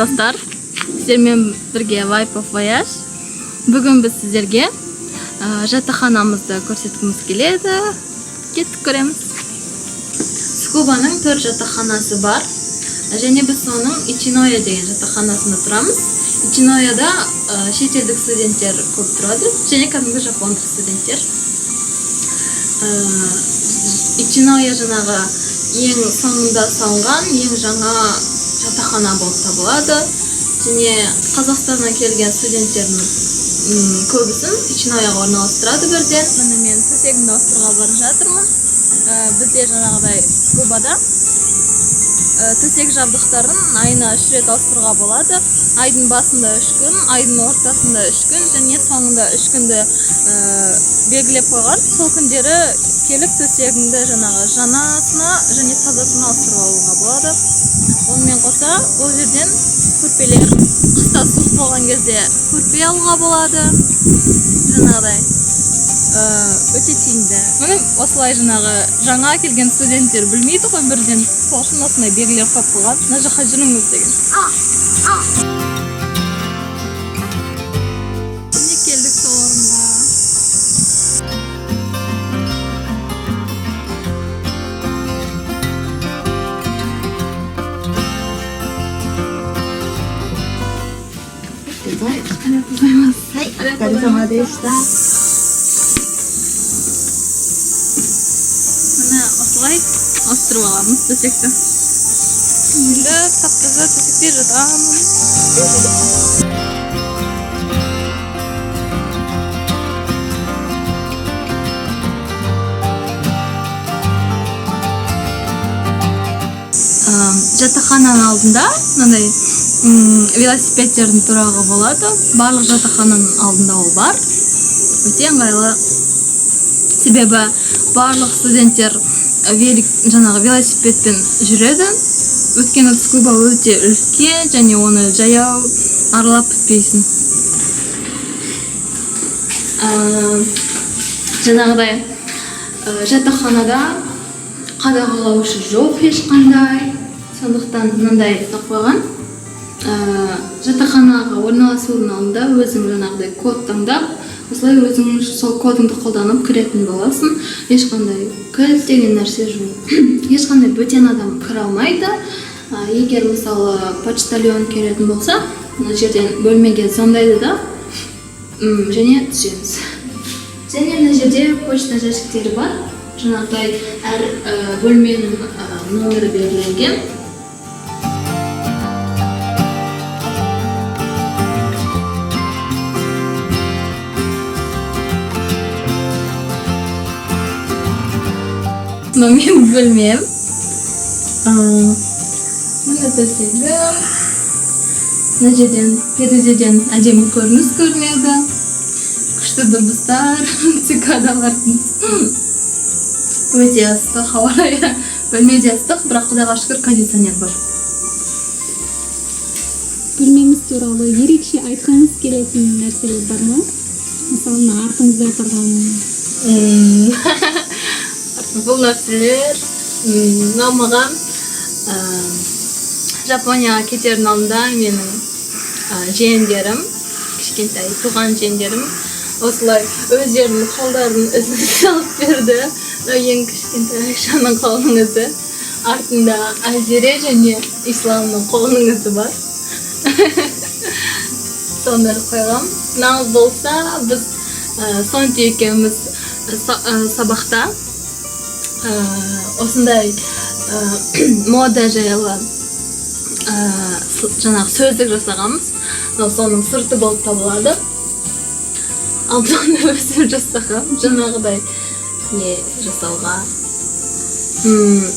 достар, сіздермен бірге Vibe of Voyage. Бүгін біз сіздерге жатақханамызды көрсеткіміз келеді. Кеттік көреміз. Скубаның 4 жатақханасы бар. Және біз соның Ичиноя деген жатақханасында тұрамыз. Ичинояда шетелдік студенттер көп тұрады, және кәдімгі жапондық студенттер. Ичиноя жаңағы ең соңында салынған, ең жаңа жатақхана болып табылады. Және Қазақстаннан келген студенттердің көбісін Ичинояға орналастырады бірден. Міне мен төсегімді ауыстыруға барып жатырмын. Бізде жаңағыдай Скубада төсек жабдықтарын айына 3 рет ауыстыруға болады. Айдың басында 3 күн, айдың ортасында 3 күн, және соңында 3 күнді белгілеп қойған. Сол күндері келіп төсегіңді жаңағы жаңасына және тазасына ауыстырып алуға болады. Онымен қоса, ол жерден көрпелер, қыста суық болған кезде көрпе алуға болады. Жаңағыдай өте тиімді. Міне осылай жаңағы жаңа келген студенттер білмейді ғой, бірден сол үшін осындай белгілер қойып қойған. Мына жаққа жүріңіз деген. Міне келдік сол орынға. Міне осылай ауыстырып аламыз төсекті. Енді тап-таза төсекте жатамыз. Жатақхананың алдында мынандай велосипедтердің тұрағы болады. Барлық жатақхананың алдында ол бар. Өте ыңғайлы. Себебі барлық студенттер жаңағы велосипедпен жүреді. Өйткені Скуба өте үлкен, және оны жаяу аралап бітпейсің. Жаңағыдай жатақханада қадағалаушы жоқ ешқандай. Сондықтан мынандай қойған. Жатақханаға орналасудың алдында өзің жаңағыдай код таңдап, осылай өзің сол кодыңды қолданып кіретін боласың. Ешқандай кілт деген нәрсе жоқ. Ешқандай бөтен адам кіре алмайды. Егер мысалы почтальон келетін болса, мына жерден бөлмеге звондайды да, және түсеміз. Және мына жерде почта жәшіктері бар. Жаңағыдай әр бөлменің номері белгіленген. Мен бөлмем. Мына төсегім. Мына жерден терезеден әдемі көрініс көрінеді. Күшті дыбыстар, цикадалардың. Өте ыстық ауа райы. Бөлмеде ыстық, бірақ Құдайға шүкір кондиционер бар. Бөлмеңіз туралы ерекше айтқыңыз келетін нәрселер бар ма? Мысалы, артыңызда тұрған бұл нәрселер маған Жапонияға кетердің алдында менің жиендерім, кішкентай туған жиендерім осылай өздерінің қолдарының ізін салып берді. Ең кішкентай Айшаның қолының ізі, артында Айзере және Исламның қолының ізі бар. Соны қойғам. Нағыз болса, біз Сонти екеуміз сабақта осындай мода жайлы жаңағы сөздік жасағанбыз. Соның сырты болып табылады. Ал соны өзім жасағам. Жаңағыдай не жасауға,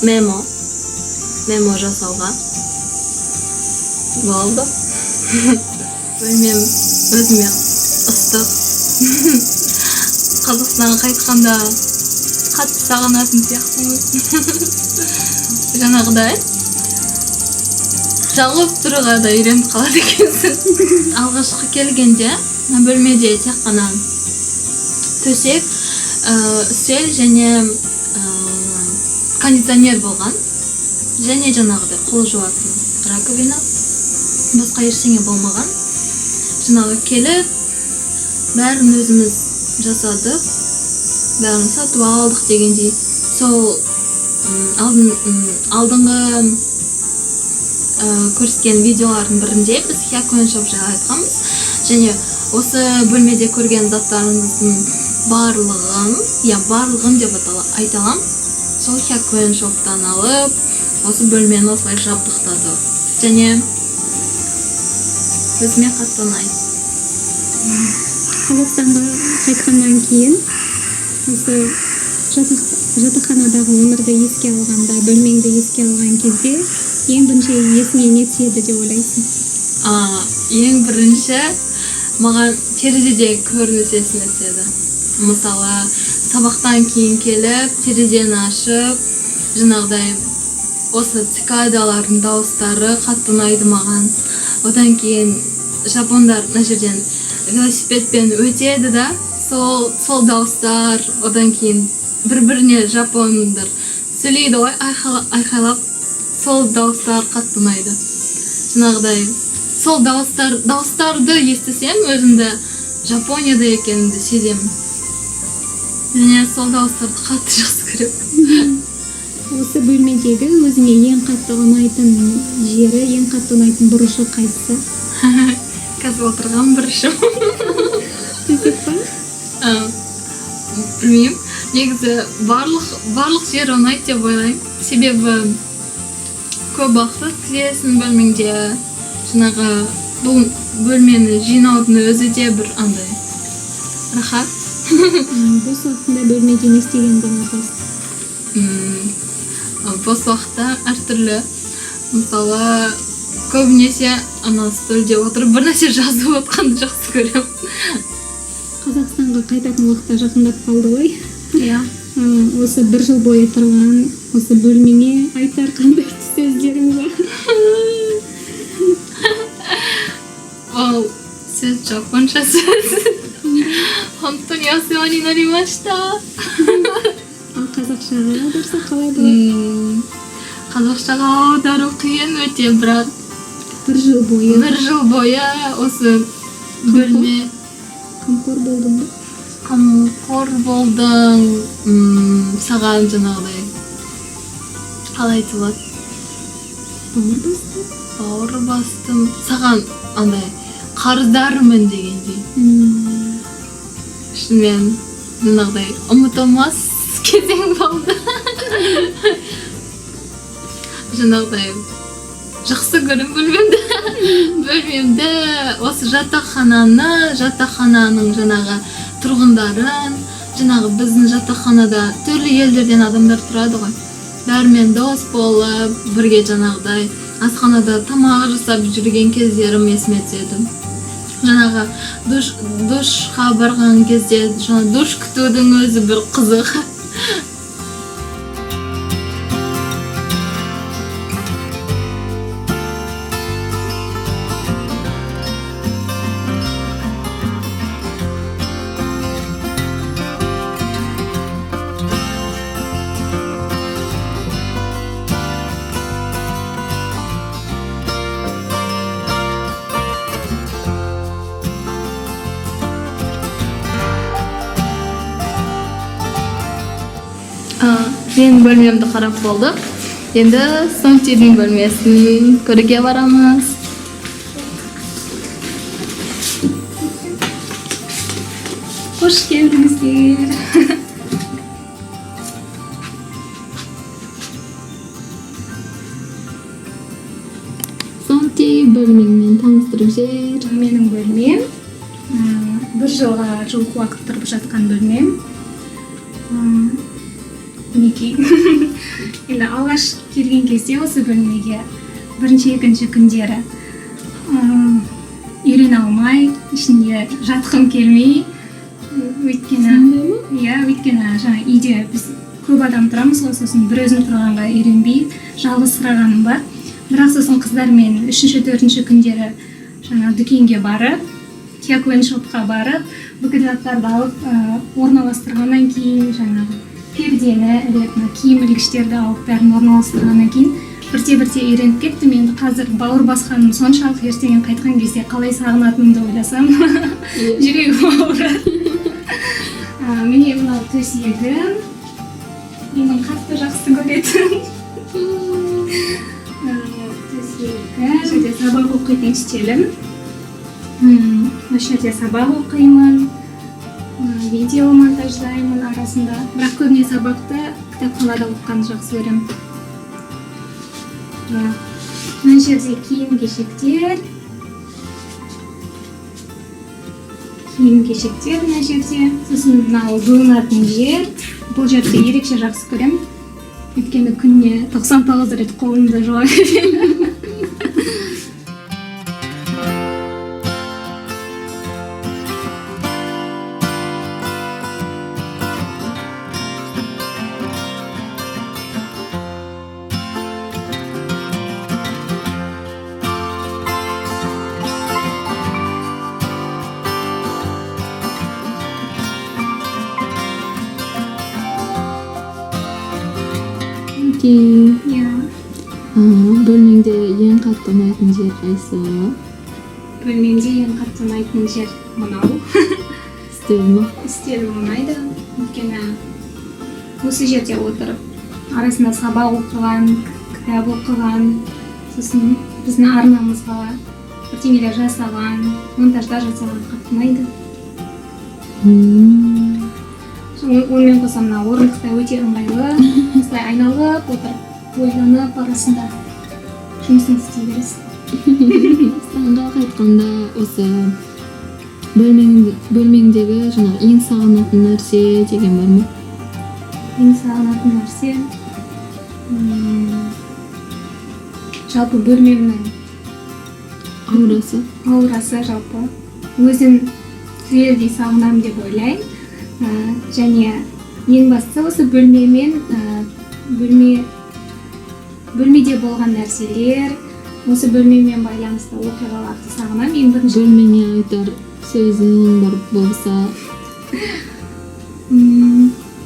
мемо жасауға болды. Бөлмем өзіме ыстық. Қазақстанға қайтқанда қатты сағынатын сияқтымыз. Жаңағыдай жалғыз тұруға да үйреніп қалады екенсің. Алғашқы келгенде бөлмеде тек қана төсек, үстел және кондиционер болған. Және жаңағыдай қол жуатын раковина. басқа ештеңе болмаған. Жанагы келіп, бәрін өзіміз жасадық, бәрін сатып алдық дегендей. Сол алдыңғы көрсеткен видеолардың бірінде біз Hyakuen Shop жайлы айтқанбыз. Және осы бөлмеде көрген заттарымыздың барлығын деп айта аламын. Сол Hyakuen Shop'тан алып, осы бөлмені осылай жабдықтадық. Және өзіме қатты ұнайды. Қазақстанға қайтқаннан кейін осы жатақханадағы өмірді еске алғанда, бөлмеңді еске алған кезде ең бірінші есіңе не түседі деп ойлайсың? Ең бірінші маған терезеде көрініс есіме түседі. Мысалы, сабақтан кейін келіп, терезені ашып, жаңағыдай осы цикадалардың дауыстары қатты ұнайды маған. Одан кейін жапондар мына жерден велосипедпен өтеді да, сол дауыстар, одан кейін бір-біріне жапондар сөйлейді ғой, айқайлап, сол дауыстар қатты ұнайды. Жаңағыдай сол дауыстарды естісем, өзімді Жапонияда екенімді сеземін. Және сол дауыстарды қатты жақсы көремін. Осы бөлмедегі өзіңе ең қатты ұнайтын жері, ең қатты ұнайтын бұрышы қайсысы? Қазір отырған бұрышым. Төсек па? Білмеймін. Негізі барлық жері ұнайды деп ойлаймын. Себебі көп уақыт өткізесің бөлмеңде. Жаңағы бұл бөлмені жинаудың өзі де бір андай рахат. Бос уақытында бөлмеде не істегенді ұнатасың? Бос уақытта әртүрлі. Мысалы, көбінесе стөлде отырып бір нәрсе жазып отқанды жақсы көремін. Қазақстанға қайтатын уақытта жақындап қалды ғой. Иә. Осы бір жыл бойы тұрған, осы бөлмеңе айтар қандай сөздерің бар? Ол сөз жапонша сөз. Hontou ni osema ni narimashita. Қазақшаға аударса қалай болады? Қазақшаға аудару қиын өте, бірақ бір жыл бойы осы бөлме қамқор болдың ба? Қамқор болдың, саған жаңағыдай қалай айтылады? Бауыр бастым. Саған андай қарыздармын дегендей. Шынымен жаңағыдай ұмытылмас кезең болды. Жаңағыдай жақсы көрем бөлмемді, осы жатақхананың жаңағы тұрғындарын, жаңағы біздің жатақханада түрлі елдерден адамдар тұрады ғой. Бәрімен дос болып, бірге жаңағыдай асханада тамақ жасап жүрген кездерім есіме түседі. Жаңағы душқа барған кезде, душ күтудің өзі бір қызық. Мен бөлмемді қарап болдық. Енді Сонтидің бөлмесін көруге барамыз. Қош келдіңіздер. Сонти бөлмеңмен таныстырып жер. Менің бөлмем, бір жылға жуық уақыт тұрып жатқан бөлмем. Неге? Енді алғаш келген кезде осы бөлмеге бірінші екінші күндері үйрене алмай, ішінде жатқым келмей, өйткені жаңа үйде біз көп адам тұрамыз ғой, сосын бір өзім тұрғанға үйренбей, жалғызсырағаным бар. Бірақ сосын қыздармен 3-4 күндері жаңа дүкенге барып, Hyakuen Shop'қа барып, бүкіл заттарды алып орналастырғаннан кейін, жаңағы пердені іліп, киім ілгіштерді алып бәрін орналастырғаннан кейін бірте үйреніп кеттім. Енді қазір бауыр басқаным соншалық ертең қайтқан кезде қалай сағынатынымды ойласам жүрегім ауырады. Міне мынау төсегім, менің қатты жақсы көретін төсегі, жерде сабақ оқитын үстелім. Осы жерде сабақ оқимын, видео монтаждаймын арасында. Бірақ көбіне сабақты кітапханада оқығанды жақсы көремін. Мына жерде киім-кешектер мына жерде. Сосын мынау жуынатын жер. Бұл жерде ерекше жақсы көремін. Өйткені күніне 99 рет қолымды жуа беремін. Бөлмеңде ең қатты ұнайтын жер қайсы? Бөлмемде ең қатты ұнайтын жер мынау. Үстел ма? Үстел ұнайды. Өйткені осы жерде отырып, арасында сабақ оқыған, кітап оқыған, сосын біздің арнамызға бірдеңелер жасаған, монтаждар жасаған қатты ұнайды. Онымен қоса мына орындық та өте ыңғайлы. Осылай айналып отырып, ойланып арасында жұмысын істей бересің. Санға қайтқанда осы бөлмеңдегі жаңағы ең сағынатын нәрсе деген бар ма? Ең сағынатын нәрсе жалпы бөлмемнің аурасы жалпы өзін түгелдей сағынамын деп ойлаймын. Және ең бастысы осы бөлмеде болған нәрселер, осы бөлмемен байланысты оқиғаларды сағынамын. Ең бірінші бөлмеңе айтар сөзің бар болса?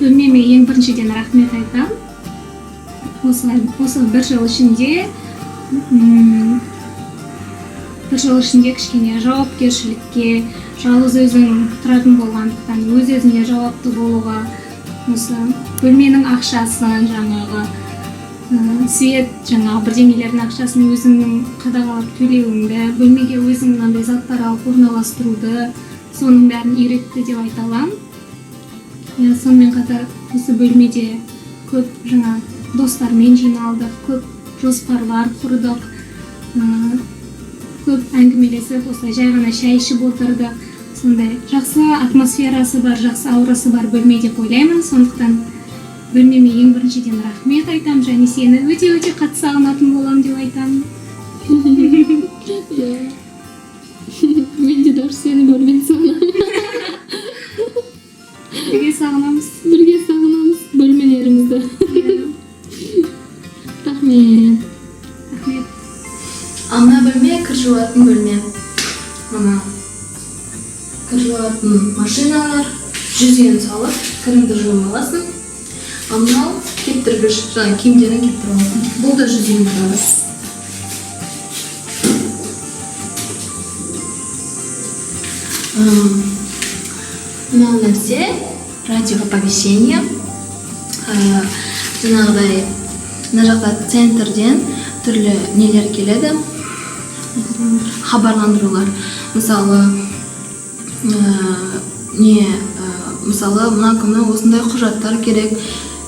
Бөлмеме ең біріншіден рахмет айтамын. Осы бір жыл ішінде кішкене жауапкершілікке, жалғыз өзің тұратын болғандықтан өз-өзіне жауапты болуға, осы бөлменің ақшасын, жаңағы свет, жаңағы бірдеңелердің ақшасын өзіңнің қадағалап төлеуіңді, бөлмеге өзің мынандай заттар алып орналастыруды, соның бәрін үйретті деп айта аламын. Сонымен қатар осы бөлмеде көп жаңа достармен жиналдық, көп жоспарлар құрдық, көп әңгімелесіп, осылай жай ғана шай ішіп отырдық. Сондай жақсы атмосферасы бар, жақсы аурасы бар бөлме деп ойлаймын. Сондықтан бөлмеме ең біріншіден рахмет айтамын, және сені өте қатты сағынатын боламын деп айтамын. Мен де дұрыс сені бөлмені сағынамын. Бірге сағынамыз бөлмелерімізді. Рахмет. Ана бөлме кір жуатын бөлме. Мына кір жуатын машиналар, жүзген салып, кіріңді жуып аласың. Мынау кептіргіш, жаңа киімдерін кептіріп аласың. Бұл да жүзген тұрады. Мынау нәрсе радиооповещение. Жаңағыдай мына жақта центрден түрлі нелер келеді, хабарландырулар. Мысалы мына күні осындай құжаттар керек,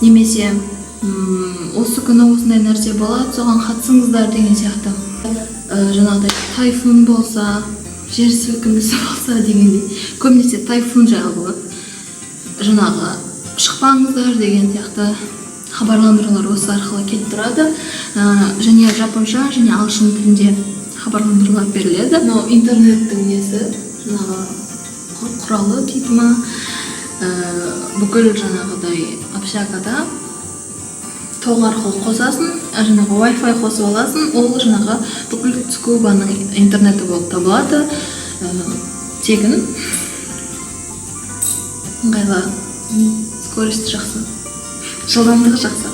немесе осы күні осындай нәрсе болады, соған қатысыңыздар деген сияқты. Жаңағыдай тайфун болса, жер сілкінісі болса дегендей, көбінесе тайфун жайлы болады. Жаңағы шықпаңыздар деген сияқты хабарландырулар осы арқылы келіп тұрады. Және жапонша және ағылшын тілінде хабарландырулар беріледі. Мынау интернеттің несі, жаңағы құралы дейді ма, бүкіл жаңағыдай общагада тоқ арқылы қосасын, жаңағы Wi-Fi қосып аласын, ол жаңағы бүкіл Цукубаның интернеті болып табылады. Тегін, ыңғайлы, скорості жақсы, жылдамдығы жақсы.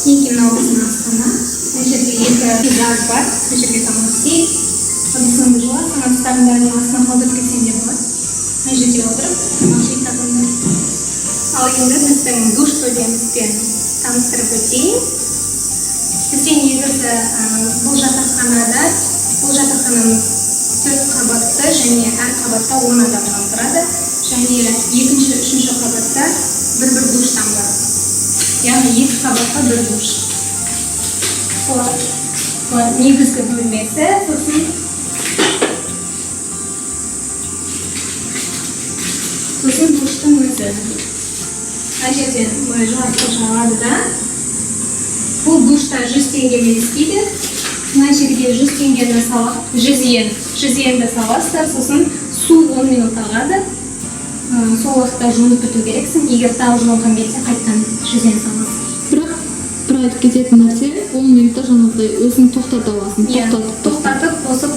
Никина облысының астана. Мына жерде екі зат бар. Мына жерге тамақ істейік. Ыдысыңды жуасың, ыдыстарыңды астына қалдырып кетсең де болады. Мына жерде отырып тамақ жейтін. Ал енді біздің душ бөлмемізбен таныстырып өтейін. Бізде негізі бұл жатақханамыз 4 қабатты және әр қабатта 10 адамнан тұрады. Және екінші, үшінші қабатта бір душтан бар. Яғни 2 қабатқа 1 душ. Бұл негізгі бөлмесі. Сосын душтың өзі. Мына жерден жарты жағады да. Бұл душта 100 теңгемен істейді. Мына жерге 100 теңгені салып, 100 йенді саласыздар, сосын су 10 минут ағады. Сол уақытта жуынып біту керексің. Егер тағы жуынған келсе, қайттан 100 йен саласың. Бірақ бір айтып кететін нәрсе, 10 минутта жаңағыдай өзің тоқтата аласың. Тоқтатып, қосып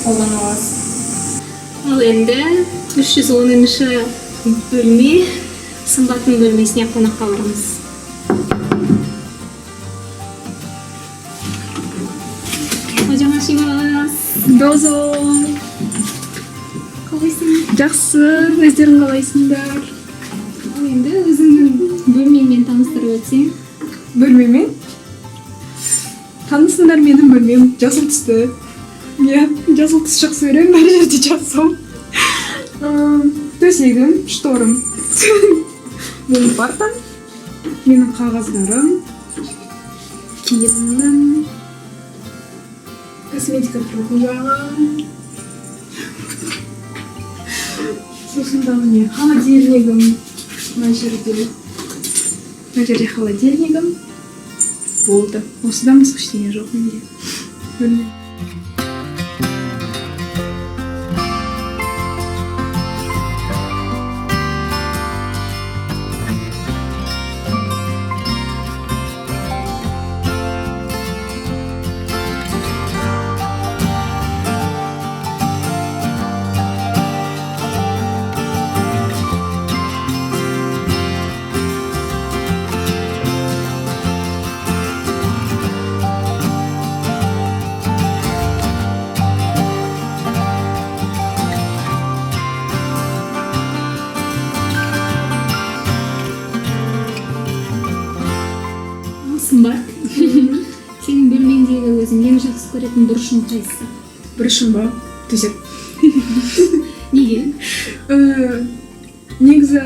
қолдана аласың. Ал енді 310-шы бөлме, Сымбаттың бөлмесіне қонаққа барамыз. Дозо. Қалайсың? Жақсы, өздерің қалайсыңдар? Ал енді өзіңнің бөлмеңмен таныстырып өтсең. Бөлмемен? Танысыңдар, менің бөлмем жасыл түсті. Иә, жасыл түс жақсы көремін, әр жерде жасыл. Төсегім, шторым. Менің партам, менің қағаздарым, киімім, косметика тұратын жағым. Сосын дағы не, холодильнигім. Мына жерде холодильнигім. Болды. Осыдан басқа ештеңе жоқ менде. Бөлме. Сымбат. Сенің бөлмеңдегі өзің ең жақсы көретін бұрышың қайсысы? Бұрышым ба? Төсек. Неге? Негізі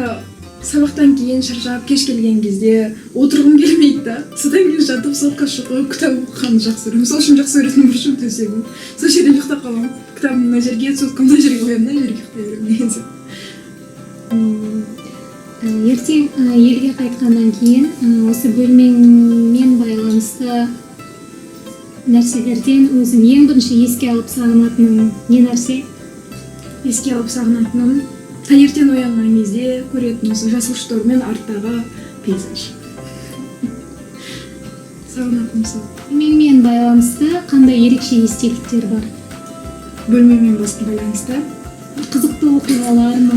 сабақтан кейін шаршап кеш келген кезде отырғым келмейді да. Содан кейін жатып сотқа шығып кітап оқығанды жақсы көремін. Сол үшін жақсы көретін бұрышым төсегім. Сол жерде ұйықтап қаламын. Кітабым мына жерге, соткам мына жерге қоямын да, жерге ұйықтай беремін деген сияқты. Ертең елге қайтқаннан кейін осы бөлмеңмен байланысты нәрселерден өзің ең бірінші еске алып сағынатының не нәрсе? Еске алып сағынатыным таңертең оянған кезде көретін осы жасыл штор мен арттағы пейзаж. Сағынатыным сол. Бөлмеңмен байланысты қандай ерекше естеліктер бар? Бөлмемен байланысты Қызықты оқиғалар ма?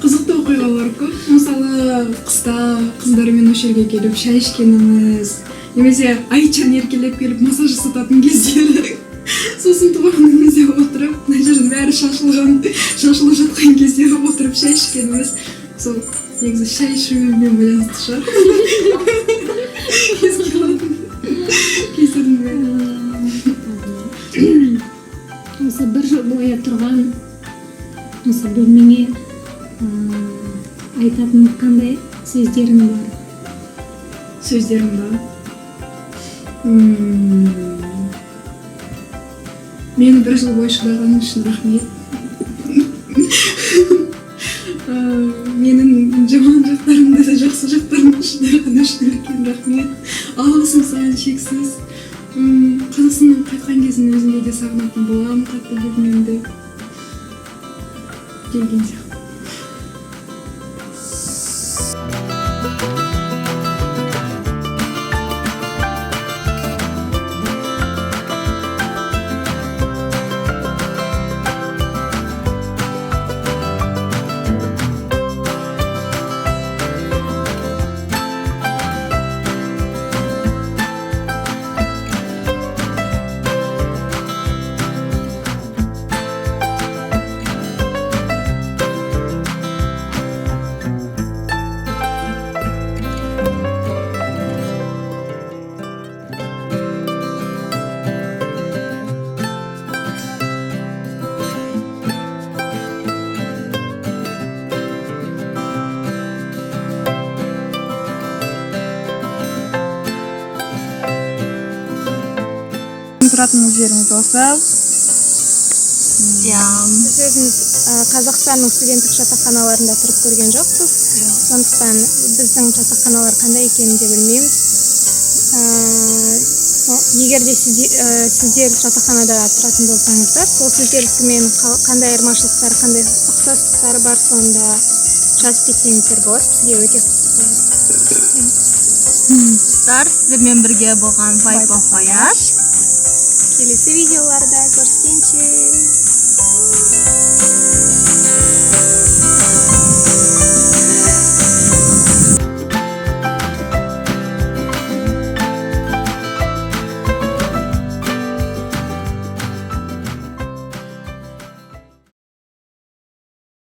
Қызықты оқиғалар көп. Мысалы, қыста қыздармен осы жерге келіп шай ішкеніміз, немесе Айчан еркелеп келіп массаж жасататын кездері. Сосын туғанның кезде отырып, мына жердің бәрі шашылып жатқан кезде отырып шай ішкеніміз. Сол негізі шай ішумен байланысты шығар. Кездердің бәрі. Осы бір жыл бойы тұрған осы бөлмеңе айтатын қандай сөздерің бар? Сөздерім ба? Мені бір жыл бойы шыдағаның үшін рахмет. Менің жаман жақтарымды да жақсы жақтарымды шыдағаны үшін үлкен рахмет. Алғысым саған шексіз. Қазақстаннан қайтқан кезін өзімде де сағынатын боламын, қатты бөлмемді. Деген сияқты. туратыныңыз жериңиз болсо. Біз өзіміз Қазақстанның студенттік жатақханаларында тұрып көрген жоқпыз. Сондықтан біздің жатақханалар қандай екенін де білмейміз. Егер де сіздер жатақханада тұратын болсаңыздар, сол сіздердікімен қандай айырмашылықтар, қандай ұқсастықтары бар, сонда жазып кетсеңіздер болады. Бізге өте қызықты болады. Сіздермен бірге болған Vibe of Voyage. Келесі видеоларда көріскенше.